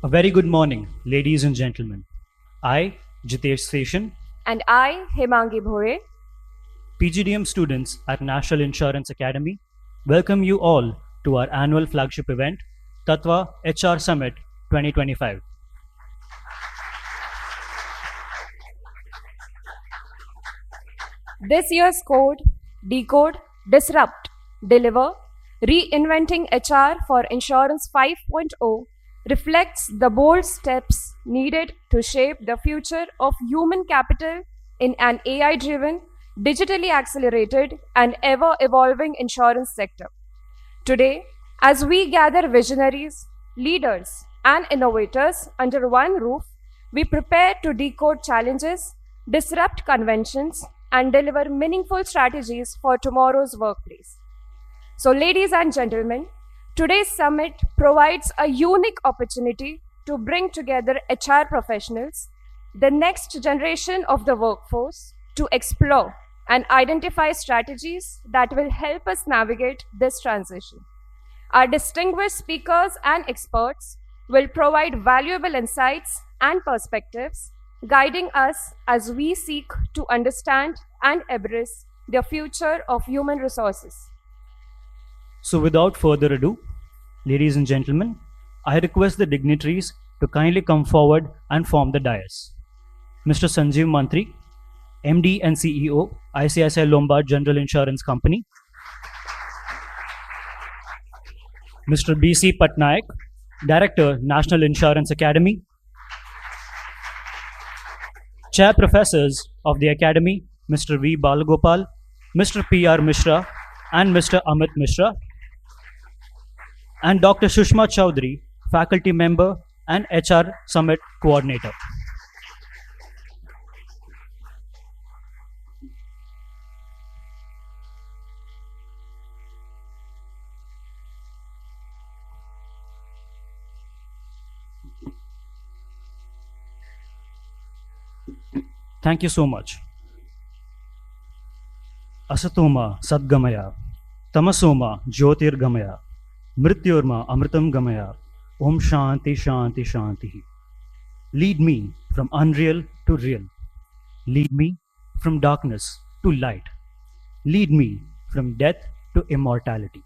A very good morning, ladies and gentlemen. I, Jitesh Seshan, And I, Hemangi Bhore, PGDM students at National Insurance Academy, welcome you all to our annual flagship event, Tatva HR Summit 2025. this year's code, Decode, Disrupt, Deliver, Reinventing HR for Insurance 5.0 reflects the bold steps needed to shape the future of human capital in an AI driven, digitally accelerated, and ever evolving insurance sector. Today, as we gather visionaries, leaders, and innovators under one roof, we prepare to decode challenges, disrupt conventions, and deliver meaningful strategies for tomorrow's workplace. So, ladies and gentlemen, today's summit provides a unique opportunity to bring together HR professionals, the next generation of the workforce, to explore and identify strategies that will help us navigate this transition. Our distinguished speakers and experts will provide valuable insights and perspectives, guiding us as we seek to understand and embrace the future of human resources. So, without further ado, ladies and gentlemen, I request the dignitaries to kindly come forward and form the dais. Mr. Sanjeev Mantri, MD and CEO, ICICI Lombard General Insurance Company. Mr. BC Patnaik, Director, National Insurance Academy. Chair Professors of the Academy, Mr. V. Balagopal, Mr. P.R. Mishra, and Mr. Amit Mishra. And Dr. Shushma Chowdhury, Faculty Member and HR Summit Coordinator. Thank you so much. Asatoma Sadgamaya, Tamasoma Jyotirgamaya, Mrityorma Amritam Gamaya, Om Shanti Shanti Shanti. Lead me from unreal to real. Lead me from darkness to light. Lead me from death to immortality.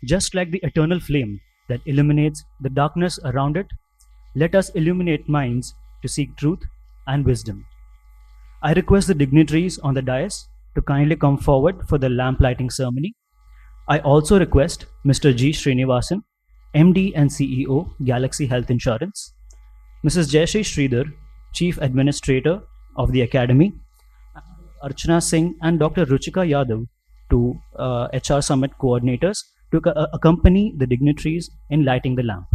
Just like the eternal flame that illuminates the darkness around it, let us illuminate minds to seek truth and wisdom. I request the dignitaries on the dais to kindly come forward for the lamp lighting ceremony. I also request Mr. G. Srinivasan, MD and CEO, Galaxy Health Insurance, Mrs. Jayashree Sridhar, Chief Administrator of the Academy, Archana Singh and Dr. Ruchika Yadav, to HR Summit coordinators, to accompany the dignitaries in lighting the lamp.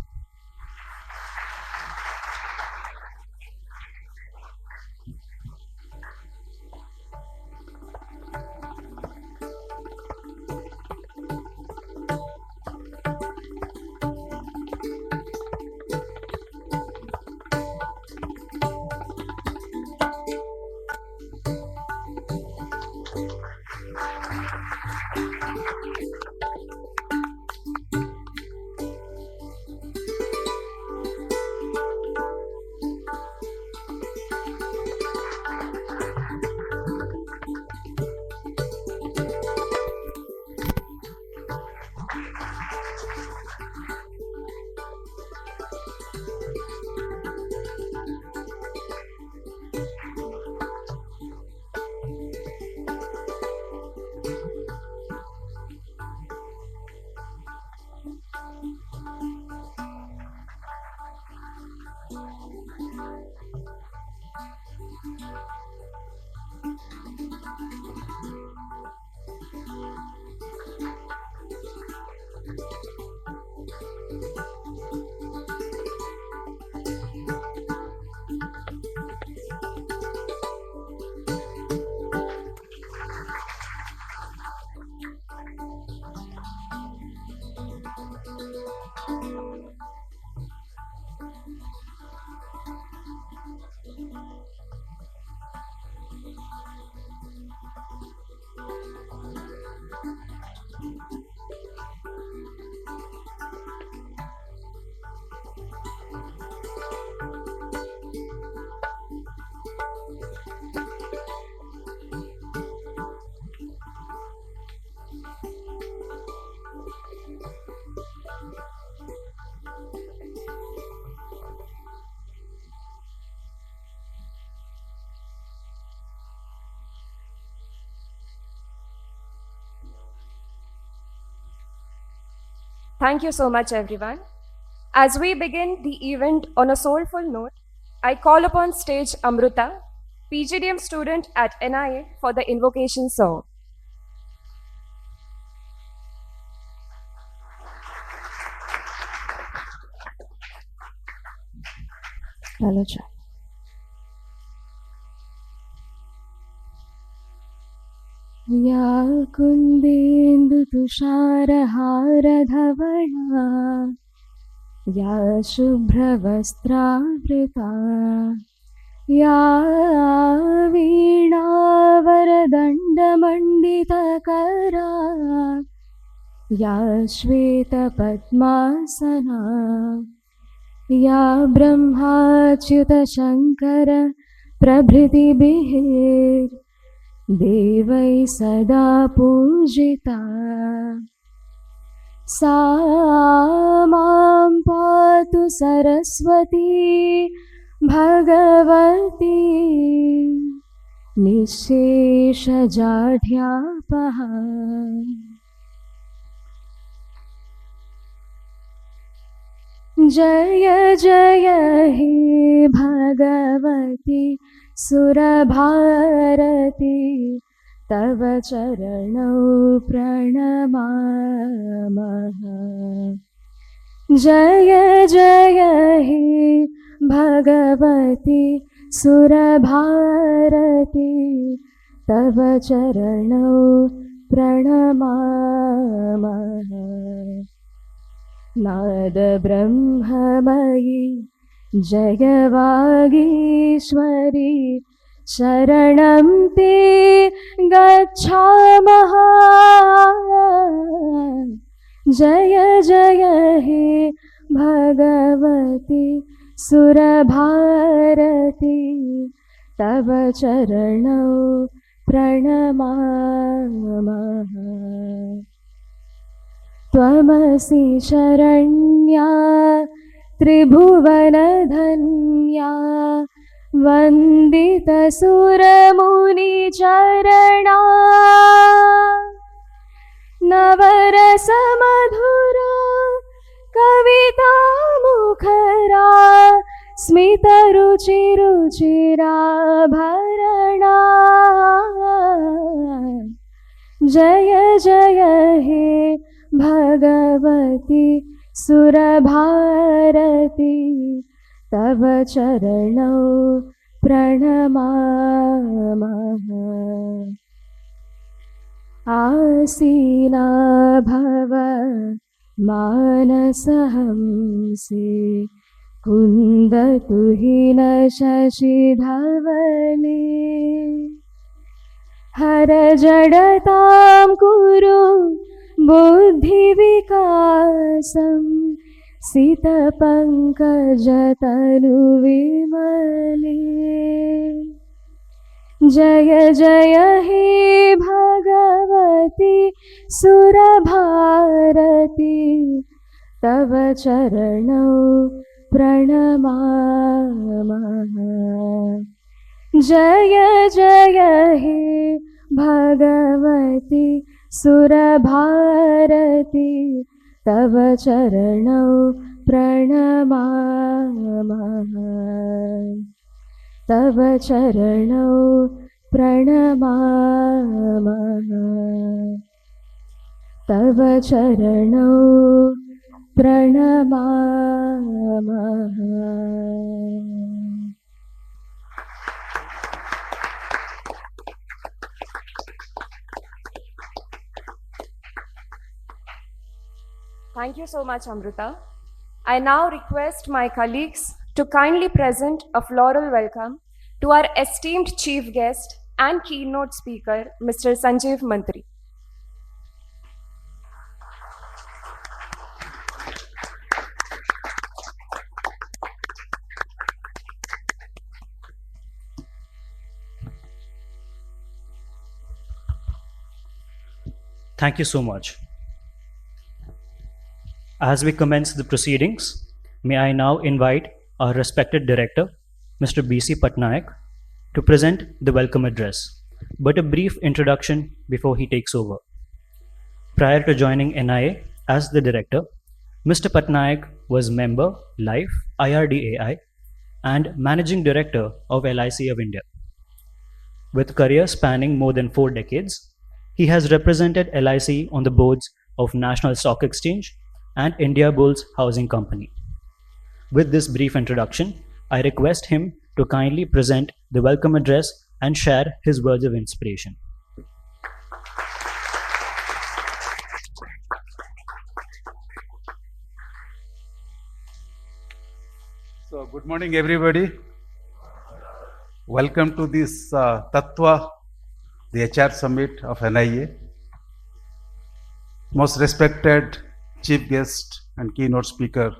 Thank you so much, everyone. As we begin the event on a soulful note, I call upon stage Amruta, PGDM student at NIA, for the invocation song. या कुन्देन्दुतुषारहारधवला या शुभ्रवस्त्रावृता या वीणावरदण्डमण्डितकरा या श्वेतपद्मासना या ब्रह्माच्युतशङ्कर प्रभृतिभिः देवै सदा पूजिता सा मां पातु सरस्वती भगवती निःशेषजाढ्यापहा। जय जय हे भगवती सुरभारती तव चरणौ प्रणमामः। जय जय हे भगवती सुरभारती तव चरणौ प्रणमामः। नाद ब्रह्ममयी जयवागीश्वरी शरणं ते गच्छामः। जय जय हे भगवती सुरभारती तव चरणौ प्रणमामः। त्वमसि शरण्या त्रिभुवनधन्या वन्दितसुरमुनिचरणा नवरसमधुरा कविता मुखरा स्मितरुचिरुचिराभरणा। जय जय हे भगवती सुरभारती तव चरणौ प्रणमामः। आसीना भव मानसहंसे कुन्दतु हि न शशिधवले। हर जडतां कुरु बुद्धिविकासं सितपङ्कजतनुविमले। जय जय हे भगवती सुरभारती तव चरणौ प्रणमामः। जय जय हे भगवती सुरभारती तव चरणौ प्रणमामः। तव चरणौ प्रणमामः। तव चरणौ प्रणमामः। Thank you so much, Amrita. I now request my colleagues to kindly present a floral welcome to our esteemed chief guest and keynote speaker, Mr. Sanjeev Mantri. Thank you so much. As we commence the proceedings, may I now invite our respected director, Mr. B.C. Patnaik, to present the welcome address, but a brief introduction before he takes over. Prior to joining NIA as the director, Mr. Patnaik was member, Life, IRDAI, and managing director of LIC of India. With career spanning more than 4 decades, he has represented LIC on the boards of National Stock Exchange and India Bulls Housing Company. With this brief introduction, I request him to kindly present the welcome address and share his words of inspiration. So, good morning, everybody. Welcome to this Tatva, the HR Summit of NIA. Most respected chief guest and keynote speaker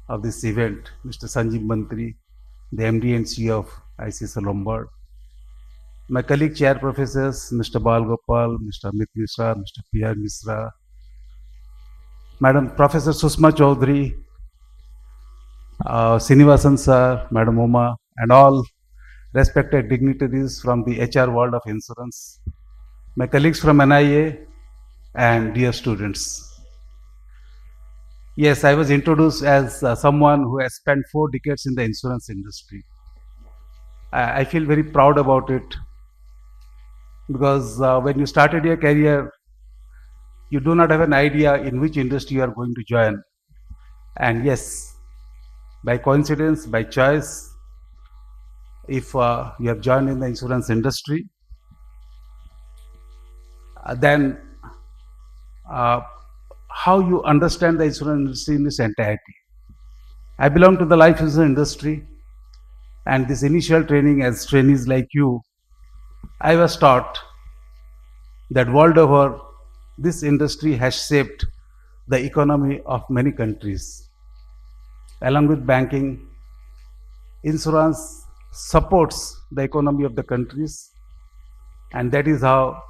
of this event, Mr. Sanjeev Mantri, the MD and CEO of ICICI Lombard. My colleague chair professors, Mr. Bal Gopal, Mr. Amit Mishra, Mr. P.R. Misra, Madam Professor Susma Chaudhary, Srinivasan sir, Madam Uma, and all respected dignitaries from the HR world of insurance, my colleagues from NIA, and dear students. Yes, I was introduced as someone who has spent 4 decades in the insurance industry. I feel very proud about it because when you started your career, you do not have an idea in which industry you are going to join. And yes, by coincidence, by choice, if you have joined in the insurance industry, then how you understand the insurance industry in its entirety. I belong to the life insurance industry, and this initial training as trainees like you, I was taught that world over, this industry has shaped the economy of many countries. Along with banking, insurance supports the economy of the countries, and that is how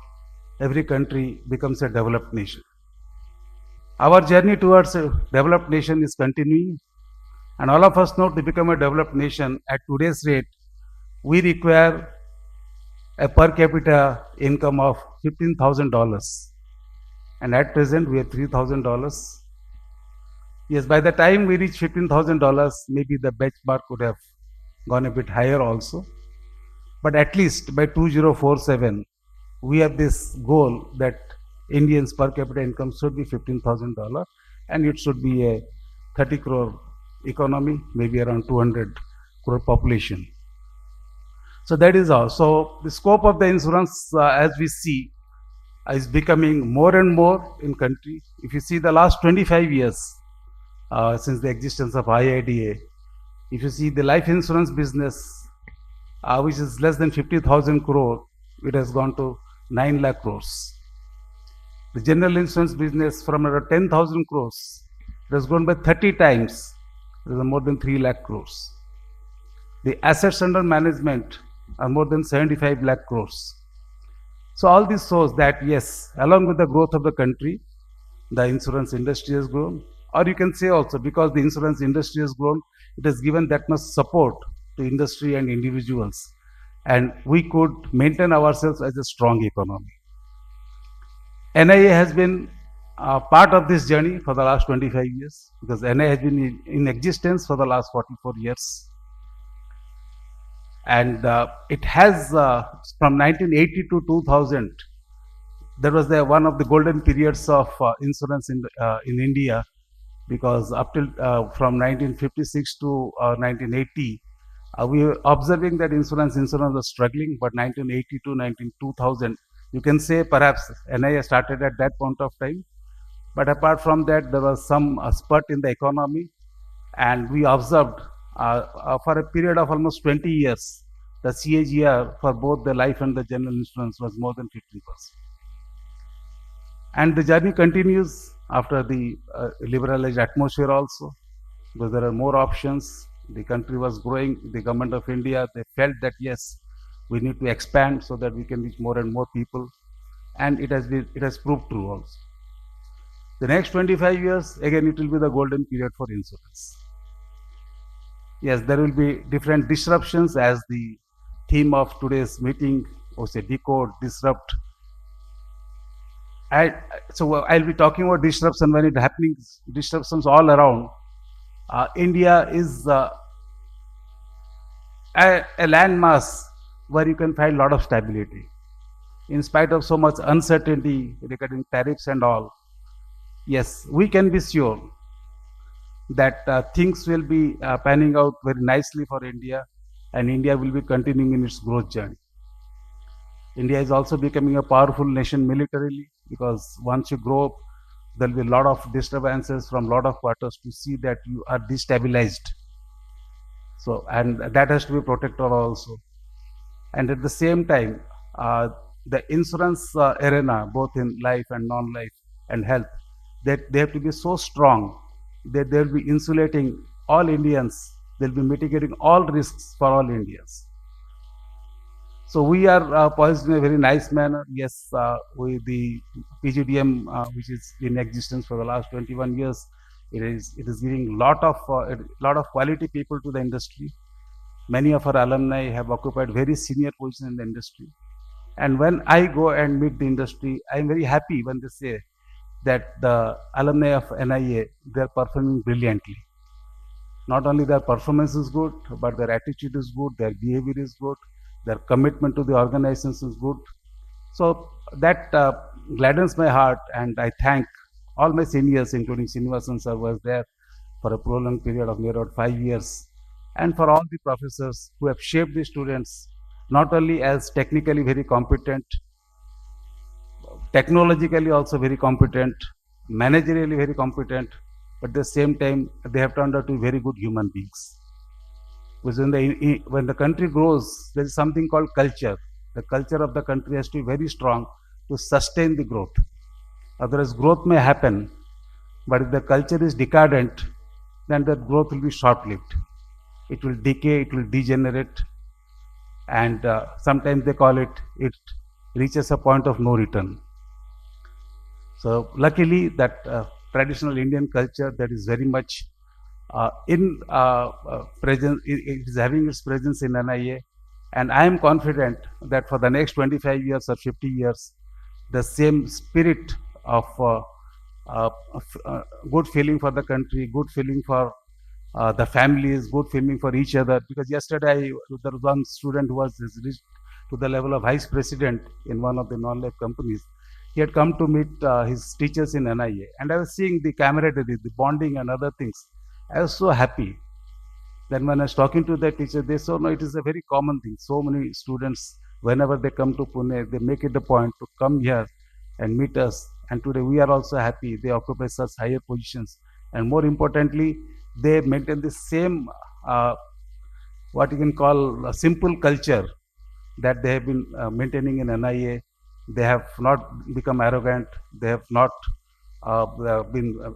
every country becomes a developed nation. Our journey towards a developed nation is continuing, and all of us know to become a developed nation at today's rate, we require a per capita income of $15,000, and at present we have $3,000. Yes, by the time we reach $15,000, maybe the benchmark could have gone a bit higher also. But at least by 2047, we have this goal that Indians per capita income should be $15,000, and it should be a 30 crore economy, maybe around 200 crore population. So that is all. So the scope of the insurance, as we see, is becoming more and more in country. If you see the last 25 years, since the existence of IIDA, if you see the life insurance business, which is less than 50,000 crore, it has gone to 9 lakh crores. The general insurance business from around 10,000 crores, it has grown by 30 times, it is more than 3 lakh crores. The assets under management are more than 75 lakh crores. So all this shows that yes, along with the growth of the country, the insurance industry has grown. Or you can say also, because the insurance industry has grown, it has given that much support to industry and individuals, and we could maintain ourselves as a strong economy. NIA has been part of this journey for the last 25 years, because NIA has been in existence for the last 44 years. And it has, from 1980 to 2000, that was one of the golden periods of insurance in India, because up till from 1956 to 1980, we were observing that insurance was struggling, but 1980 to 2000, you can say perhaps NIA started at that point of time. But apart from that, there was some spurt in the economy, and we observed for a period of almost 20 years, the CAGR for both the life and the general insurance was more than 15%. And the journey continues after the liberalized atmosphere also, because there are more options. The country was growing. The government of India, they felt that yes, we need to expand so that we can reach more and more people, and it has proved true also. The next 25 years, again, it will be the golden period for insurance. Yes, there will be different disruptions as the theme of today's meeting was a decode, disrupt. So I'll be talking about disruption when it happening, disruptions all around. India is a landmass where you can find a lot of stability. In spite of so much uncertainty regarding tariffs and all, yes, we can be sure that things will be panning out very nicely for India, and India will be continuing in its growth journey. India is also becoming a powerful nation militarily, because once you grow up, there will be a lot of disturbances from a lot of quarters to see that you are destabilized. So, and that has to be protected also. And at the same time, the insurance arena, both in life and non-life and health, that they have to be so strong that they'll be insulating all Indians. They'll be mitigating all risks for all Indians. So we are poised in a very nice manner. Yes, with the PGDM, which is in existence for the last 21 years, it is giving lot of quality people to the industry. Many of our alumni have occupied very senior positions in the industry. And when I go and meet the industry, I am very happy when they say that the alumni of NIA, they are performing brilliantly. Not only their performance is good, but their attitude is good, their behavior is good, their commitment to the organization is good. So that gladdens my heart, and I thank all my seniors, including Srinivasan sir was there for a prolonged period of near about 5 years, and for all the professors who have shaped the students, not only as technically very competent, technologically also very competent, managerially very competent, but at the same time they have turned out to be very good human beings. Because when the country grows, there is something called culture. The culture of the country has to be very strong to sustain the growth. Otherwise, growth may happen, but if the culture is decadent, then that growth will be short-lived. It will decay, it will degenerate, and sometimes they call it reaches a point of no return. So luckily that traditional Indian culture that is very much in presence, it is having its presence in NIA, and I am confident that for the next 25 years or 50 years, the same spirit of good feeling for the country, good feeling for the families, good feeling for each other. Because yesterday there was one student who was reached to the level of vice president in one of the non-life companies. He had come to meet his teachers in NIA, and I was seeing the camaraderie, the bonding and other things. I was so happy. Then when I was talking to the teacher, they said, no, it is a very common thing. So many students, whenever they come to Pune, they make it a point to come here and meet us. And today we are also happy. They occupy such higher positions. And more importantly, they maintain the same, what you can call a simple culture that they have been maintaining in NIA. They have not become arrogant. They have not been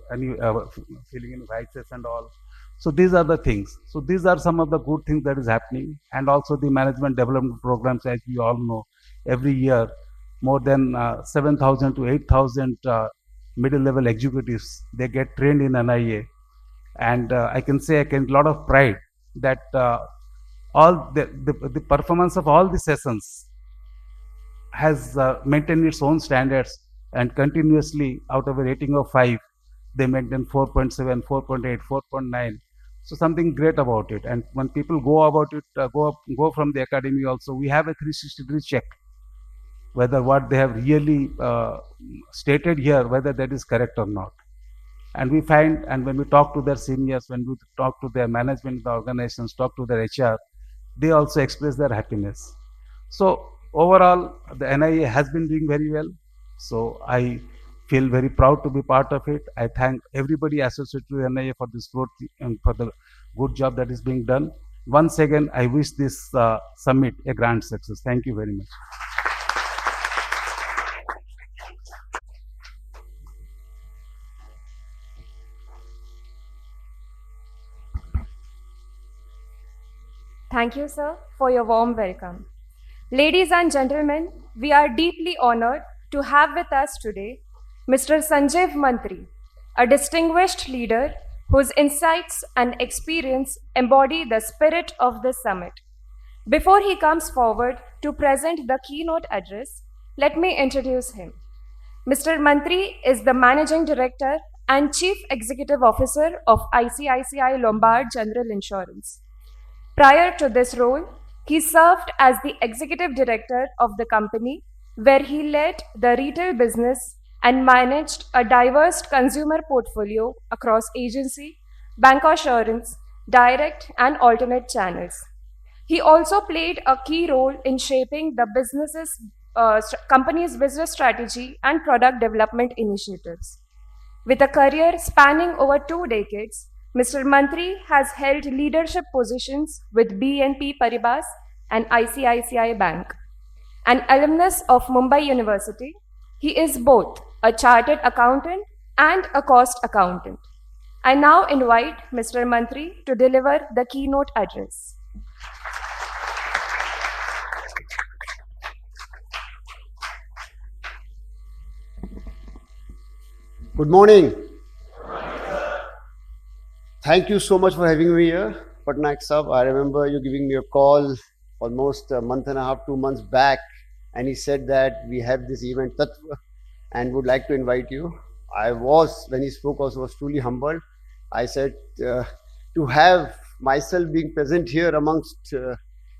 feeling in vices and all. So these are the things. So these are some of the good things that is happening, and also the management development programs, as we all know, every year more than 7,000 to 8,000 middle-level executives, they get trained in NIA, and I can say a lot of pride that all the performance of all the sessions has maintained its own standards, and continuously out of a rating of 5, they maintain 4.7, 4.8, 4.9. So something great about it. And when people go about it, go from the academy also, we have a 360-degree check whether what they have really stated here, whether that is correct or not. And we find, and when we talk to their seniors, when we talk to their management, the organizations, talk to their HR, they also express their happiness. So overall, the NIA has been doing very well. So I feel very proud to be part of it. I thank everybody associated with NIA for this growth and for the good job that is being done. Once again, I wish this summit a grand success. Thank you very much. Thank you, sir, for your warm welcome. Ladies and gentlemen, we are deeply honored to have with us today Mr. Sanjeev Mantri, a distinguished leader whose insights and experience embody the spirit of this summit. Before he comes forward to present the keynote address, let me introduce him. Mr. Mantri is the Managing Director and Chief Executive Officer of ICICI Lombard General Insurance. Prior to this role, he served as the Executive Director of the company, where he led the retail business and managed a diverse consumer portfolio across agency, bancassurance, direct and alternate channels. He also played a key role in shaping the company's business strategy and product development initiatives. With a career spanning over 2 decades, Mr. Mantri has held leadership positions with BNP Paribas and ICICI Bank. An alumnus of Mumbai University, he is both a chartered accountant and a cost accountant. I now invite Mr. Mantri to deliver the keynote address. Good morning. Thank you so much for having me here, Patnaik Sahab. I remember you giving me a call almost a month and a half, 2 months back, and he said that we have this event Tatva and would like to invite you. When he spoke, also was truly humbled. I said to have myself being present here amongst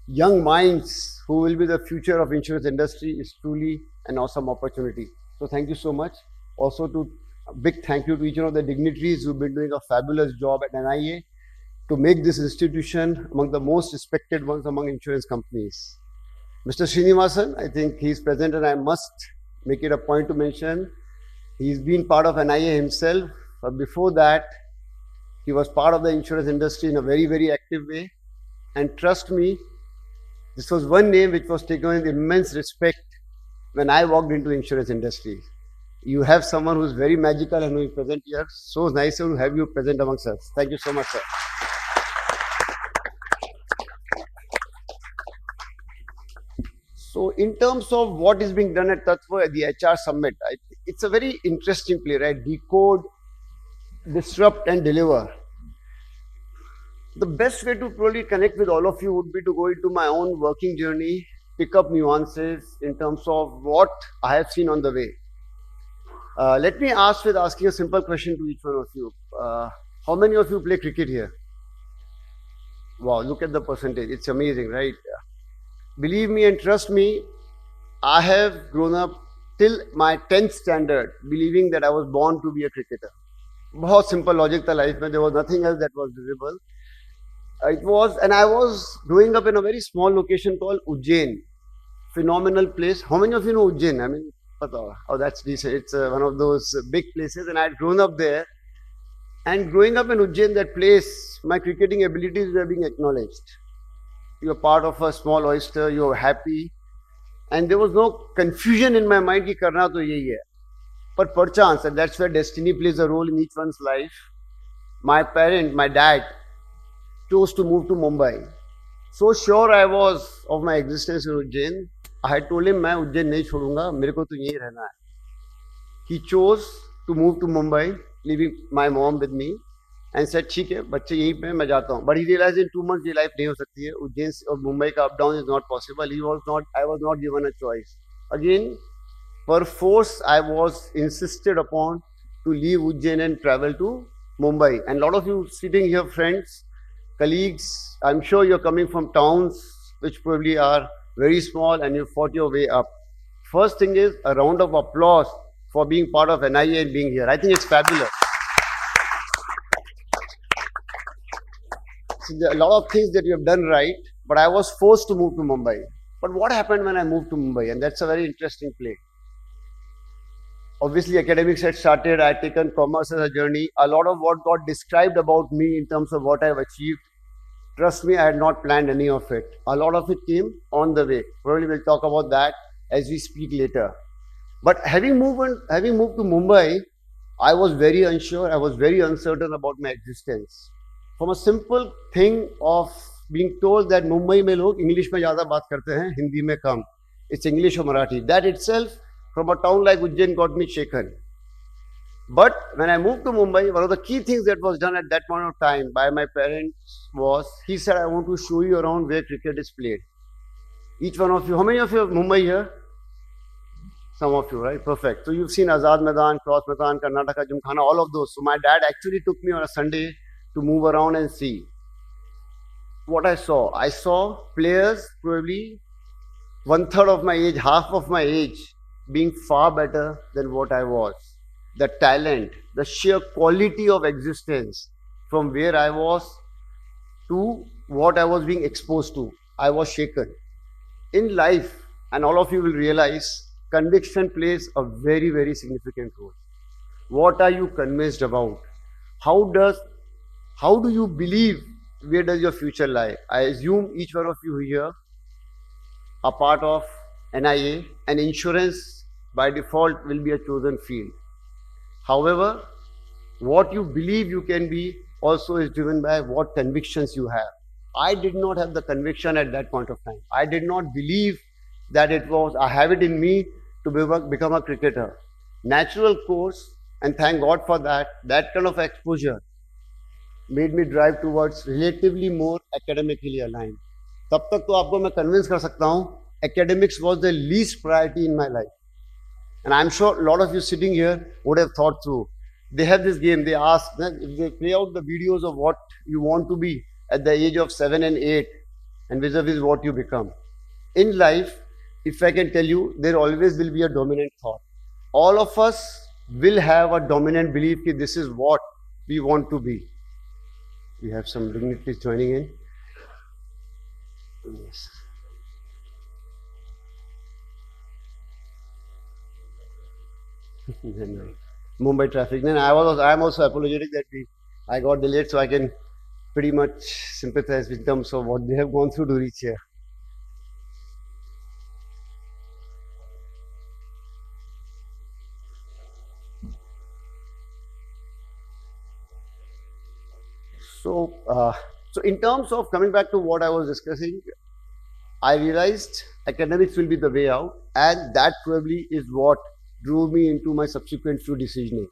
young minds who will be the future of insurance industry is truly an awesome opportunity. So thank you so much. Also a big thank you to each one of the dignitaries who've been doing a fabulous job at NIA to make this institution among the most respected ones among insurance companies. Mr. Srinivasan, I think he's present, and I must make it a point to mention, he's been part of NIA himself, but before that, he was part of the insurance industry in a very, very active way. And trust me, this was one name which was taken with immense respect when I walked into the insurance industry. You have someone who's very magical and who is present here. So nice to have you present amongst us. Thank you so much, sir. So in terms of what is being done at Tatva at the HR Summit, it's a very interesting play, right? Decode, disrupt and deliver. The best way to probably connect with all of you would be to go into my own working journey, pick up nuances in terms of what I have seen on the way. Let me asking a simple question to each one of you. How many of you play cricket here? Wow, look at the percentage. It's amazing, right? Believe me and trust me, I have grown up till my 10th standard believing that I was born to be a cricketer. बहुत simple logic था life में. There was nothing else that was visible. And I was growing up in a very small location called Ujjain. Phenomenal place. How many of you know Ujjain? I mean, oh, that's decent. It's one of those big places, and I had grown up there. And growing up in Ujjain, that place, my cricketing abilities were being acknowledged. You're part of a small oyster, you're happy, and there was no confusion in my mind कि करना तो यही है. But perchance, and that's where destiny plays a role in each one's life, my dad, chose to move to Mumbai. So sure I was of my existence in Ujjain. I had told him, मैं उज्जैन नहीं छोड़ूंगा, मेरे को तो यहीं रहना है. He chose to move to Mumbai, leaving my mom with me, and said, ठीक है, बच्चे यहीं पे मैं जाता हूँ. But he realized in 2 months ये life नहीं हो सकती है. उज्जैन और मुंबई का up down is not possible. I was not given a choice. Again, per force, I was insisted upon to leave Ujjain and travel to Mumbai. And a lot of you sitting here, friends, colleagues, I'm sure you're coming from towns which probably are very small and you fought your way up. First thing is a round of applause for being part of NIA and being here. I think it's fabulous. So there are a lot of things that you have done right, but I was forced to move to Mumbai. But what happened when I moved to Mumbai? And that's a very interesting play. Obviously, academics had started. I had taken commerce as a journey. A lot of what got described about me in terms of what I've achieved, trust me, I had not planned any of it. A lot of it came on the way. Probably we'll talk about that as we speak later. But having moved to Mumbai, I was very unsure. I was very uncertain about my existence. From a simple thing of being told that Mumbai में लोग English में ज़्यादा बात करते हैं, हिंदी में कम. It's English or Marathi. That itself, from a town like Ujjain, got me shaken. But when I moved to Mumbai, one of the key things that was done at that point of time by my parents was, he said, I want to show you around where cricket is played. Each one of you, how many of you have Mumbai here? Some of you, right? Perfect. So you've seen Azad Maidan, Cross Maidan, Karnataka, Gymkhana, all of those. So my dad actually took me on a Sunday to move around and see what I saw. I saw players probably 1/3 of my age, half of my age, being far better than what I was. The talent, the sheer quality of existence from where I was to what I was being exposed to. I was shaken. In life, and all of you will realize, conviction plays a very, very significant role. What are you convinced about? How do you believe? Where does your future lie? I assume each one of you here are part of NIA, and insurance by default will be a chosen field. However, what you believe you can be also is driven by what convictions you have. I did not have the conviction at that point of time. I did not believe that I have it in me to become a cricketer. Natural course, and thank God for that kind of exposure made me drive towards relatively more academically aligned. तब तक तो आपको मैं convince कर सकता हूँ, academics was the least priority in my life. And I'm sure a lot of you sitting here would have thought through. They have this game, they ask, if they play out the videos of what you want to be at the age of 7 and 8 and vis-a-vis what you become. In life, if I can tell you, there always will be a dominant thought. All of us will have a dominant belief that this is what we want to be. We have some dignitaries joining in. Yes. Mumbai traffic. Then I'm also apologetic that I got delayed, so I can pretty much sympathize with them. So what they have gone through to reach here. So in terms of coming back to what I was discussing, I realized academics will be the way out, and that probably is what drove me into my subsequent few decisions.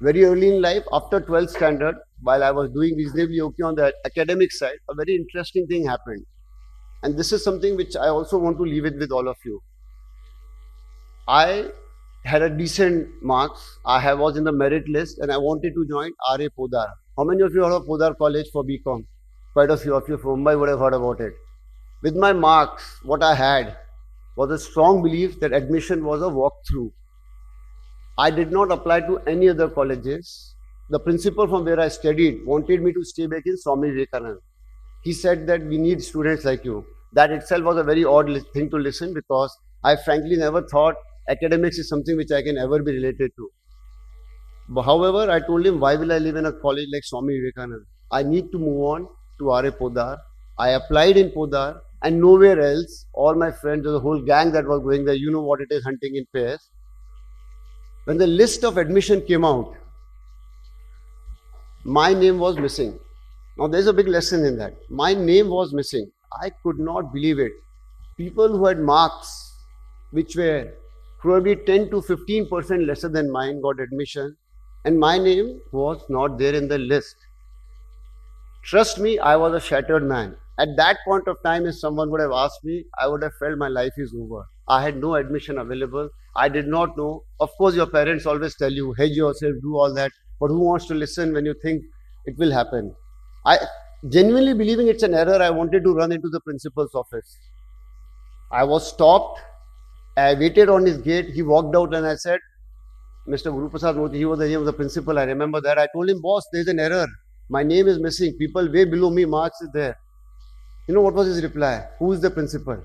Very early in life, after 12th standard, while I was doing reasonably okay on the academic side, a very interesting thing happened. And this is something which I also want to leave it with all of you. I had a decent marks. I was in the merit list, and I wanted to join RA Podar. How many of you heard of Podar College for BCom? Quite a few of you from Mumbai would have heard about it. With my marks, what I had was a strong belief that admission was a walkthrough. I did not apply to any other colleges. The principal from where I studied wanted me to stay back in Swami Vivekananda. He said that we need students like you. That itself was a very odd thing to listen, because I frankly never thought academics is something which I can ever be related to. But however, I told him, why will I live in a college like Swami Vivekananda? I need to move on to RA Podar. I applied in Podar, and nowhere else. All my friends, the whole gang that was going there, you know what it is, hunting in pairs. When the list of admission came out, my name was missing. Now there's a big lesson in that. My name was missing. I could not believe it. People who had marks which were probably 10 to 15% lesser than mine got admission, and my name was not there in the list. Trust me, I was a shattered man. At that point of time, if someone would have asked me, I would have felt my life is over. I had no admission available. I did not know. Of course, your parents always tell you, hedge yourself, do all that. But who wants to listen when you think it will happen? I genuinely believing it's an error, I wanted to run into the principal's office. I was stopped. I waited on his gate. He walked out, and I said, Mr. Guru Prasad Moti, he was the name of the principal. I remember that. I told him, boss, there's an error. My name is missing. People way below me, marks is there. You know what was his reply? Who is the principal?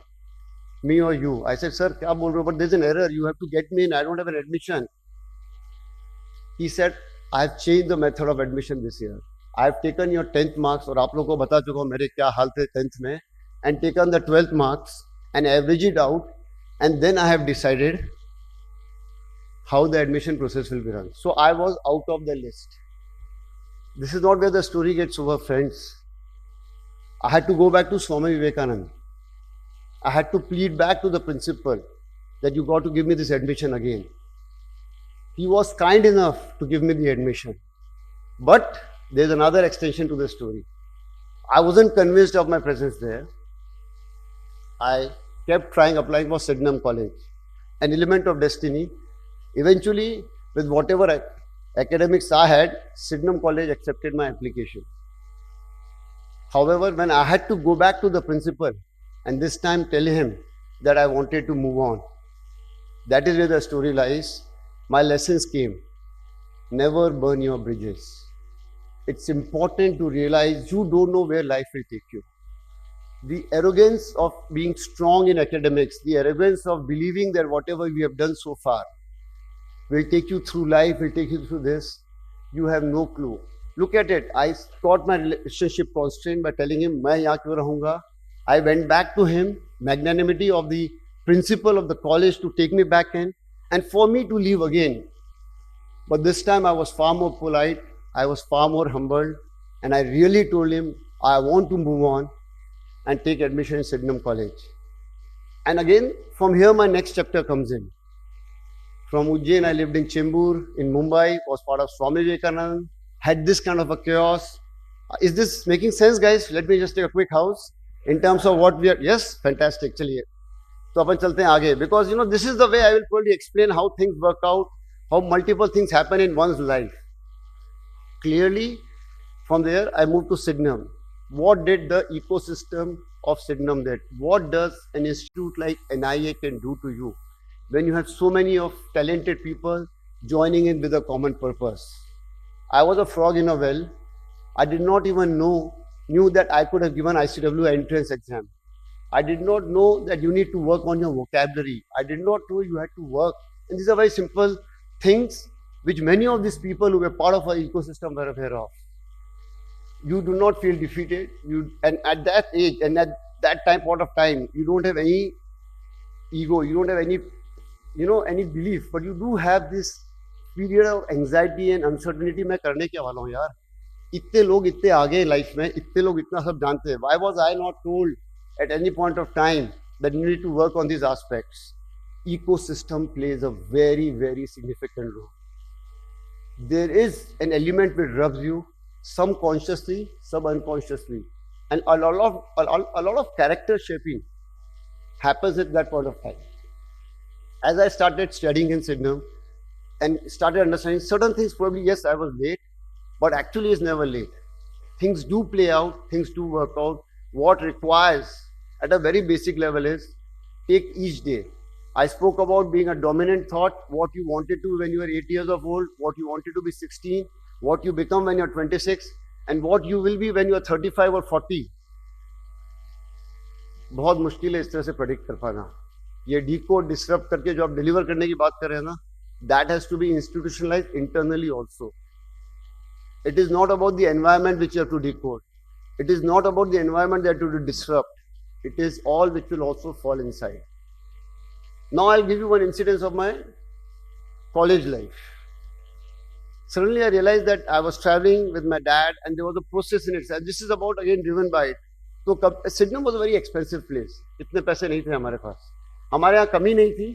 Me or you? I said, sir, kya bol rahe ho? But there's an error. You have to get me in. I don't have an admission. He said, I've changed the method of admission this year. I've taken your 10th marks, और आप लोगों को बता चुका हूँ मेरे क्या हाल थे 10th में, and taken the 12th marks and average it out, and then I have decided how the admission process will be run. So I was out of the list. This is not where the story gets over, friends. I had to go back to Swami Vivekananda. I had to plead back to the principal that you got to give me this admission again. he was kind enough to give me the admission. But there's another extension to the story. I wasn't convinced of my presence there. I kept trying applying for Sydenham College, an element of destiny. Eventually, with whatever academics I had, Sydenham College accepted my application. However, when I had to go back to the principal and this time tell him that I wanted to move on, that is where the story lies. My lessons came. Never burn your bridges. It's important to realize you don't know where life will take you. The arrogance of being strong in academics, the arrogance of believing that whatever we have done so far will take you through life, will take you through this, you have no clue. Look at it. I got my relationship constrained by telling him, "Main yahan kyun rahunga." I went back to him, magnanimity of the principal of the college to take me back in and for me to leave again. But this time I was far more polite, I was far more humbled, and I really told him I want to move on and take admission in Sydenham College. And again, from here my next chapter comes in. From Ujjain, I lived in Chembur, in Mumbai, was part of Swami Vivekananda, had this kind of a chaos. Is this making sense, guys? Let me just take a quick house in terms of what we are. Yes, fantastic. Chaliye. So अपन चलते हैं आगे, because this is the way I will probably explain how things work out, how multiple things happen in one's life. Clearly, from there I moved to Sydenham. What did the ecosystem of Sydenham did? What does an institute like NIA can do to you when you have so many of talented people joining in with a common purpose? I was a frog in a well. I did not even knew that I could have given ICW entrance exam. I did not know that you need to work on your vocabulary. I did not know you had to work. And these are very simple things which many of these people who were part of our ecosystem were aware of. You do not feel defeated. And at that age and at that point of time, you don't have any ego. You don't have any, any belief. But you do have this period of anxiety and uncertainty. मैं करने क्या वाला हूँ यार? इतने लोग इतने आगे लाइफ में, इतने लोग इतना सब जानते हैं. Why was I not told at any point of time that you need to work on these aspects? Ecosystem plays a very, very significant role. There is an element which rubs you, some consciously, some unconsciously, and a lot of character shaping happens at that point of time. As I started studying in Sydenham and started understanding certain things, probably yes, I was late, but actually it's never late. Things do play out, things do work out. What requires at a very basic level is take each day. I spoke about being a dominant thought, what you wanted to when you were 8 years of old, what you wanted to be 16, what you become when you're 26, and what you will be when you're 35 or 40. बहुत मुश्किल है इस तरह से predict कर पाना. ये decode disrupt करके जो आप डिलीवर करने की बात कर रहे हैं ना, that has to be institutionalized internally also. It is not about the environment which you have to decode. It is not about the environment that you have to disrupt. It is all which will also fall inside. Now I'll give you one incidence of my college life. Suddenly I realized that I was traveling with my dad and there was a process in itself. This is about again driven by it. So Sydenham was a very expensive place. इतने पैसे नहीं थे हमारे पास. हमारे यहाँ कमी नहीं थी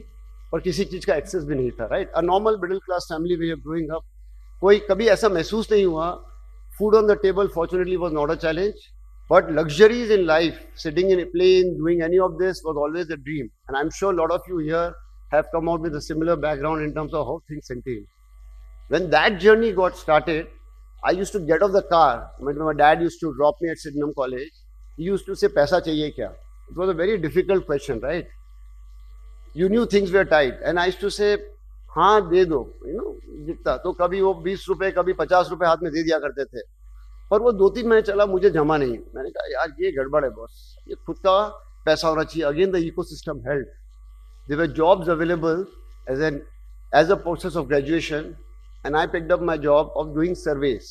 और किसी चीज का एक्सेस भी नहीं था. Right? A normal middle class family we are growing up. कोई कभी ऐसा महसूस नहीं हुआ. Food on the table fortunately was not a challenge. But luxuries in life, sitting in a plane, doing any of this was always a dream. And I'm sure a lot of you here have come out with a similar background in terms of how things entail. When that journey got started, I used to get off the car. When my dad used to drop me at Sydenham College, he used to say, "Paisa chahiye kya?" It was a very difficult question, right? You knew things were tight. And I used to say, "हाँ दे दो," जितना. तो कभी वो 20 रुपए, कभी 50 रुपए हाथ में दे दिया करते थे. पर वो 2-3 महीने चला, मुझे जमा नहीं. मैंने कहा यार ये गड़बड़ है बॉस, ये खुद का पैसा होना चाहिए. Again the ecosystem help. There were jobs available as a process of graduation and I picked up my job of doing surveys.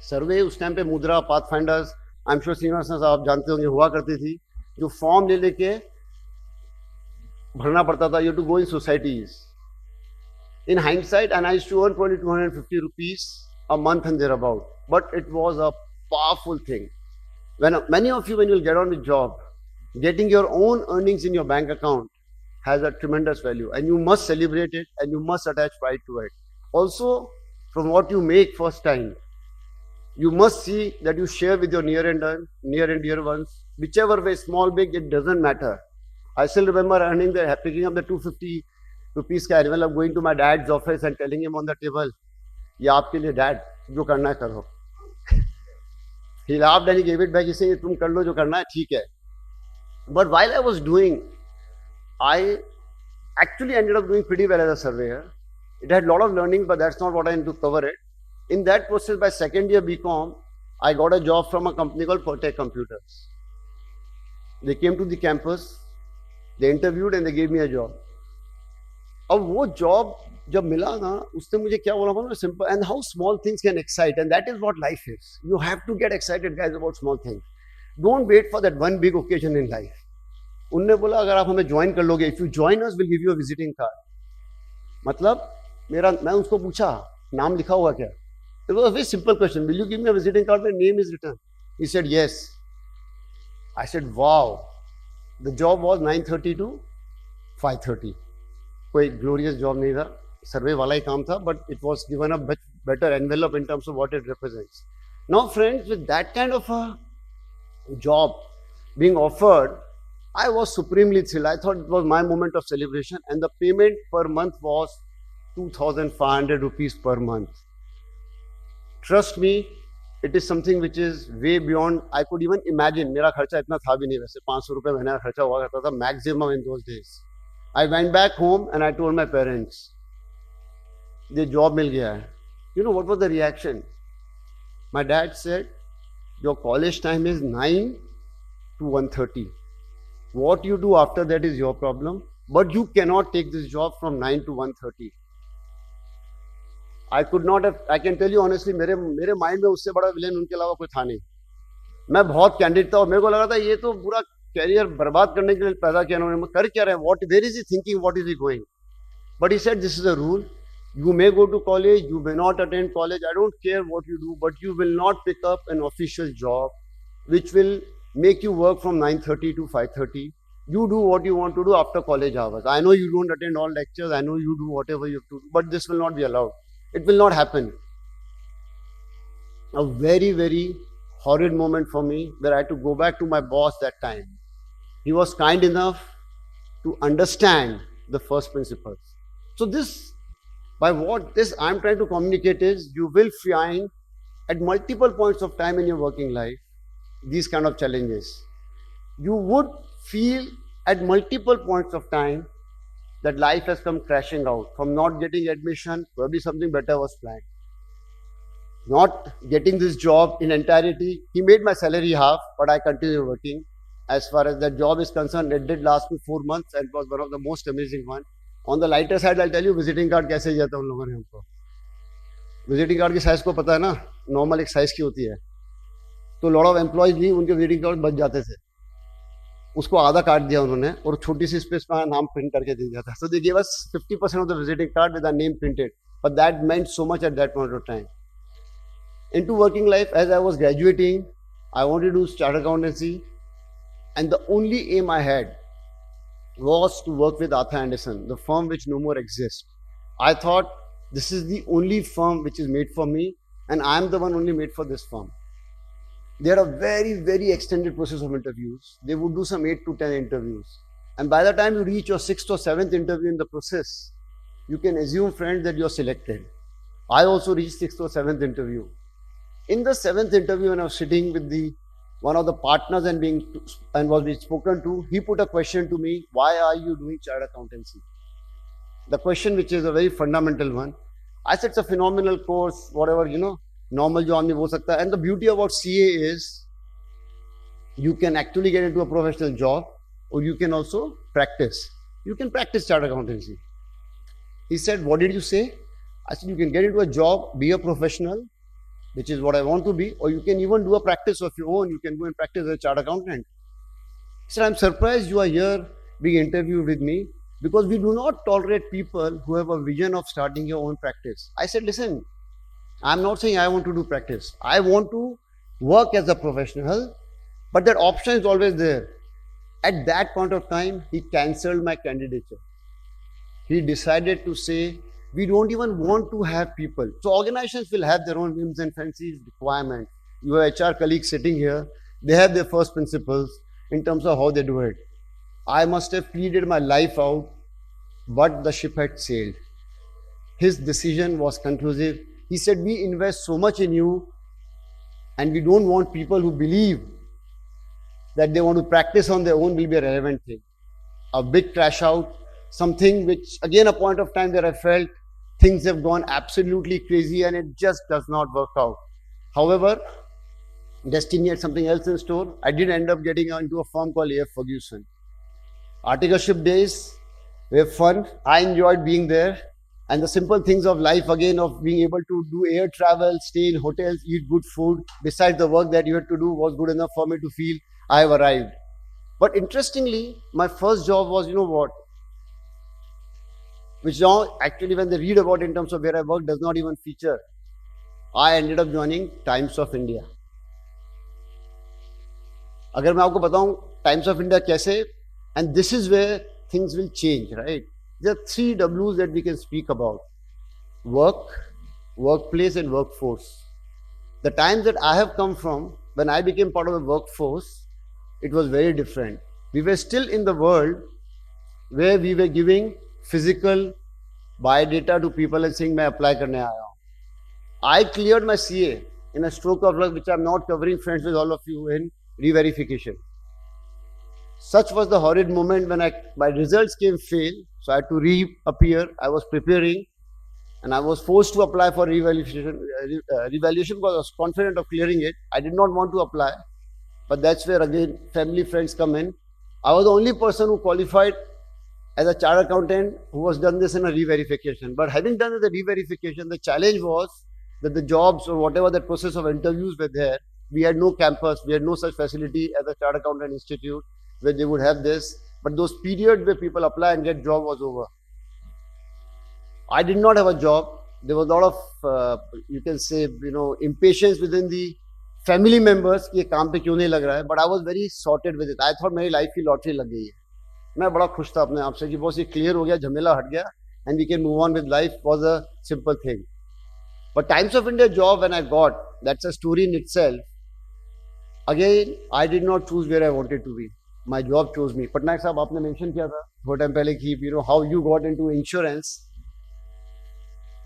Survey उस टाइम पे Mudra, Pathfinders, I am sure Srinivasan साहब जानते होंगे, हुआ करती थी. जो फॉर्म ले लेके भरना पड़ता था. यू to go in societies. In hindsight, and I used to earn probably 250 rupees a month and thereabout. But it was a powerful thing. When many of you, when you'll get on the job, getting your own earnings in your bank account has a tremendous value, and you must celebrate it, and you must attach pride to it. Also, from what you make first time, you must see that you share with your near and dear ones, whichever way, small, big, it doesn't matter. I still remember picking up the 250 rupees का envelope, going to my dad's office and telling him on the table, ये आपके लिए dad, जो करना है करो. He laughed and he gave it back. He said, तुम कर लो जो करना है, ठीक है. But while I was doing, I actually ended up doing pretty well as a surveyor. It had a lot of learning, but that's not what I need to cover it. In that process, by second year BCom, I got a job from a company called Pertec Computers. They came to the campus, they interviewed and they gave me a job. अब वो job जब मिला ना, उसने मुझे क्या बोला ना, simple, and how small things can excite, and that is what life is. You have to get excited, guys, about small things. Don't wait for that one big occasion in life. उनने बोला अगर आप हमें join कर लोगे, if you join us, we'll give you a visiting card. मतलब मैं उसको पूछा नाम लिखा हुआ क्या? It was a very simple question. Will you give me a visiting card where name is written? He said yes. I said wow. The job was 9:30 to 5:30. कोई glorious job नहीं था, survey वाला ही काम था, but it was given a better envelope in terms of what it represents. Now, friends, with that kind of a job being offered, I was supremely thrilled. I thought it was my moment of celebration, and the payment per month was 2,500 rupees per month. Trust me, it is something which is way beyond I could even imagine. मेरा खर्चा इतना था भी नहीं, वैसे 500 रुपए महीने का खर्चा हुआ करता था maximum in those days. I went back home and I told my parents, the job मिल गया है. You know what was the reaction? My dad said, your college time is 9 to 1:30. What you do after that is your problem, but you cannot take this job from 9 to 1:30. I could not have, I can tell you honestly, मेरे mind में उससे बड़ा villain उनके अलावा कोई था नहीं. मैं बहुत कैंडिड था और मेरे को लगा था ये तो पूरा कैरियर बर्बाद करने के लिए पैदा किया उन्होंने. कर क्या रहे हैं? What, where is he thinking? What is he going? But he said, this is a rule. You may go to college, you may not attend college. I don't care what you do, but you will not pick up an official job which will make you work from 9:30 to 5:30. You do what you want to do after college hours. I know you don't attend all lectures. I know you do whatever you have to do, but this will not be allowed. It will not happen. A very, very horrid moment for me where I had to go back to my boss that time. He was kind enough to understand the first principles. So this I'm trying to communicate is, you will find at multiple points of time in your working life these kind of challenges. You would feel at multiple points of time that life has come crashing out. From not getting admission, probably something better was planned. Not getting this job in entirety, he made my salary half, but I continued working. As far as that job is concerned, it did last me 4 months and it was one of the most amazing one. On the lighter side, I'll tell you, visiting card कैसे दिया था उन लोगों ने हमको. Visiting card की size को पता है ना, normal एक size की होती है. तो lot of employees भी उनके visiting card बच जाते थे. उसको आधा काट दिया उन्होंने और छोटी सी स्पेस में नाम प्रिंट करके दे दिया था. So they gave us 50% of the visiting card with our name printed. But that meant so much at that point of time. Into working life, as I was graduating, I wanted to do chartered accountancy, and the only aim I had was to work with Arthur Andersen, the firm which no more exists. I thought this is the only firm which is made for me, and I am the one only made for this firm. They had a very, very extended process of interviews. They would do some 8 to 10 interviews. And by the time you reach your 6th or 7th interview in the process, you can assume, friends, that you're selected. I also reached 6th or 7th interview. In the 7th interview, when I was sitting with one of the partners and was being spoken to, he put a question to me, why are you doing chartered accountancy? The question, which is a very fundamental one. I said, it's a phenomenal course, whatever, normal जो आदमी बोल सकता है. And the beauty about CA is you can actually get into a professional job, or you can also practice. You can practice chartered accountancy. He said, what did you say? I said, you can get into a job, be a professional, which is what I want to be, or you can even do a practice of your own. You can go and practice as a chartered accountant. He said, I'm surprised you are here being interviewed with me, because we do not tolerate people who have a vision of starting your own practice. I said, listen, I'm not saying I want to do practice. I want to work as a professional, but that option is always there. At that point of time, he cancelled my candidature. He decided to say, we don't even want to have people. So organizations will have their own whims and fancies, requirements. Your HR colleagues sitting here, they have their first principles in terms of how they do it. I must have pleaded my life out, but the ship had sailed. His decision was conclusive. He said, we invest so much in you, and we don't want people who believe that they want to practice on their own will be a relevant thing. A big crash out, something which, again, a point of time where I felt things have gone absolutely crazy and it just does not work out. However, destiny had something else in store. I did end up getting into a firm called A.F. Ferguson. Articleship days were fun. I enjoyed being there. And the simple things of life, again, of being able to do air travel, stay in hotels, eat good food, besides the work that you had to do, was good enough for me to feel I have arrived. But interestingly, my first job was, you know what? Which now, actually, when they read about in terms of where I work, does not even feature. I ended up joining Times of India. अगर मैं आपको बताऊं Times of India कैसे, and this is where things will change, right? There are 3 W's that we can speak about: work, workplace, and workforce. The times that I have come from, when I became part of the workforce, it was very different. We were still in the world where we were giving physical biodata to people and saying, मैं apply करने आया हूँ. I cleared my CA in a stroke of luck, which I'm not covering, friends, with all of you, in re-verification. Such was the horrid moment when my results came fail, so I had to reappear. I was preparing and I was forced to apply for revaluation because I was confident of clearing it. I did not want to apply, but that's where again family friends come in. I was the only person who qualified as a chartered accountant who was done this in a re-verification. But having done the re-verification, the challenge was that the jobs or whatever the process of interviews were there, we had no campus, we had no such facility as a chartered accountant institute where they would have this. But those periods where people apply and get job was over. I did not have a job. There was a lot of, you can say, impatience within the family members कि ये काम पे क्यों नहीं लग रहा है. But I was very sorted with it. I thought मेरी लाइफ की लॉटरी लग गई है. मैं बड़ा खुश था अपने आप से कि बस ये क्लियर हो गया, झमेला हट गया, and we can move on with life was a simple thing. But Times of India job when I got, that's a story in itself. Again, I did not choose where I wanted to be. My job chose me. Patnaik साहब आपने mention किया था थोड़ा time पहले कि how you got into insurance.